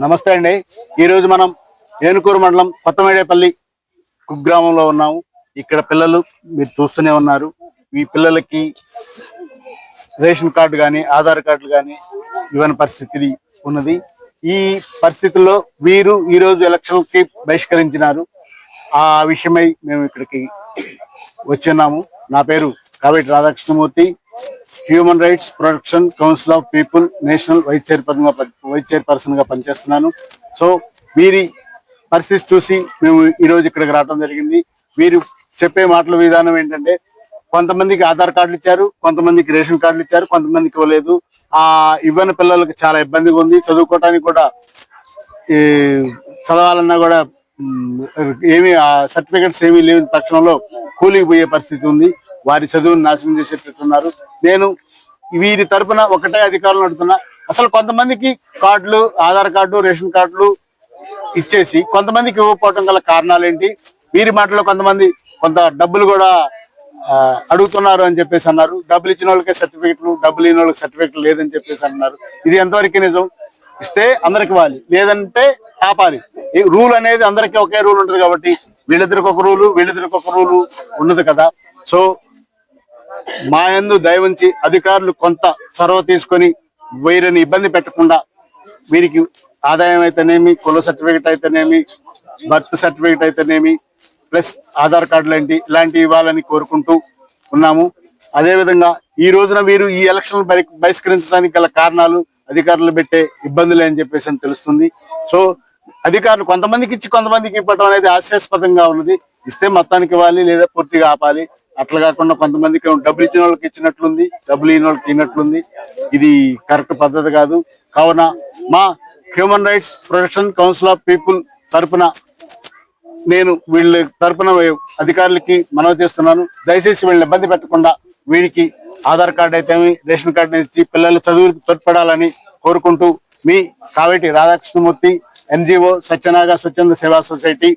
నమస్తే అండి. ఈ రోజు మనం ఏనుకూరు మండలం కొత్తమేడేపల్లి కుగ్రామంలో ఉన్నాము. ఇక్కడ పిల్లలు మీరు చూస్తూనే ఉన్నారు. ఈ పిల్లలకి రేషన్ కార్డు కానీ ఆధార్ కార్డులు కానీ ఇవ్వని పరిస్థితి ఉన్నది. ఈ పరిస్థితుల్లో వీరు ఈ రోజు ఎలక్షన్ కి బహిష్కరించినారు. ఆ విషయమై మేము ఇక్కడికి వచ్చున్నాము. నా పేరు Kaveti Radhakrishnamurthy, human rights protection council of people national vice chairperson గా పనిచేస్తున్నాను. సో వీరి పరిస్థితి చూసి మేము ఈ రోజు ఇక్కడికి రావడం జరిగింది. వీరు చెప్పే మాటల విధానం ఏంటంటే, కొంతమందికి ఆధార్ కార్డులు ఇచ్చారు, కొంతమందికి రేషన్ కార్డులు ఇచ్చారు, కొంతమందికి ఇవ్వలేదు. ఇవ్వని పిల్లలకి చాలా ఇబ్బందిగా ఉంది. చదువుకోవటానికి కూడా చదవాలన్నా కూడా ఏమి సర్టిఫికెట్స్ ఏమీ లేని పక్షంలో కూలికి పోయే పరిస్థితి ఉంది. వారి చదువును నాశనం చేసేటట్టున్నారు. నేను వీరి తరపున ఒకటే అధికారులు అడుగుతున్నా, అసలు కొంతమందికి కార్డులు ఆధార్ కార్డు రేషన్ కార్డులు ఇచ్చేసి కొంతమందికి ఇవ్వకపోవటం గల కారణాలు ఏంటి? వీరి మాటలో కొంతమంది కొంత డబ్బులు కూడా అడుగుతున్నారు అని చెప్పేసి అన్నారు. డబ్బులు ఇచ్చిన వాళ్ళకే సర్టిఫికెట్లు, డబ్బులు ఇచ్చిన వాళ్ళకి సర్టిఫికెట్లు లేదని చెప్పేసి అన్నారు. ఇది ఎంతవరకు నిజం? ఇస్తే అందరికి ఇవ్వాలి, లేదంటే ఆపాలి. ఈ రూల్ అనేది అందరికీ ఒకే రూల్ ఉంటుంది కాబట్టి వీళ్ళిద్దరికి ఒక రూలు వీళ్ళిద్దరికి ఒక రూలు ఉండదు కదా. సో మా యందు దయవుంచి అధికారులు కొంత చొరవ తీసుకొని వీరిని ఇబ్బంది పెట్టకుండా వీరికి ఆదాయం అయితేనేమి, కుల సర్టిఫికెట్ అయితేనేమి, బర్త్ సర్టిఫికెట్ అయితేనేమి, ప్లస్ ఆధార్ కార్డులు ఇలాంటివి ఇవ్వాలని కోరుకుంటూ ఉన్నాము. అదేవిధంగా ఈ రోజున వీరు ఈ ఎలక్షన్ బహిష్కరించడానికి గల కారణాలు అధికారులు పెట్టే ఇబ్బందులే అని చెప్పేసి అని తెలుస్తుంది. సో అధికారులు కొంతమందికి ఇచ్చి కొంతమందికి ఇవ్వడం అనేది హాస్యాస్పదంగా ఉన్నది. ఇస్తే మొత్తానికి ఇవ్వాలి, లేదా పూర్తిగా ఆపాలి. అట్లా కాకుండా కొంతమందికి డబ్బులు ఇచ్చిన వాళ్ళకి ఇచ్చినట్లుంది, డబ్బులు ఇచ్చిన వాళ్ళకి ఇచ్చినట్లుంది. ఇది కరెక్ట్ పద్ధతి కాదు. కావున మా human rights protection council of people తరపున నేను వీళ్ళ తరపున అధికారులకి మనవి చేస్తున్నాను. దయచేసి వీళ్ళని ఇబ్బంది పెట్టకుండా వీరికి ఆధార్ కార్డు అయితే రేషన్ కార్డు ఇచ్చి పిల్లల చదువులకు తోడ్పడాలని కోరుకుంటూ మీ కావేటి రాధాకృష్ణమూర్తి, NGO సత్యనాగ స్వచ్ఛంద సేవా సొసైటీ,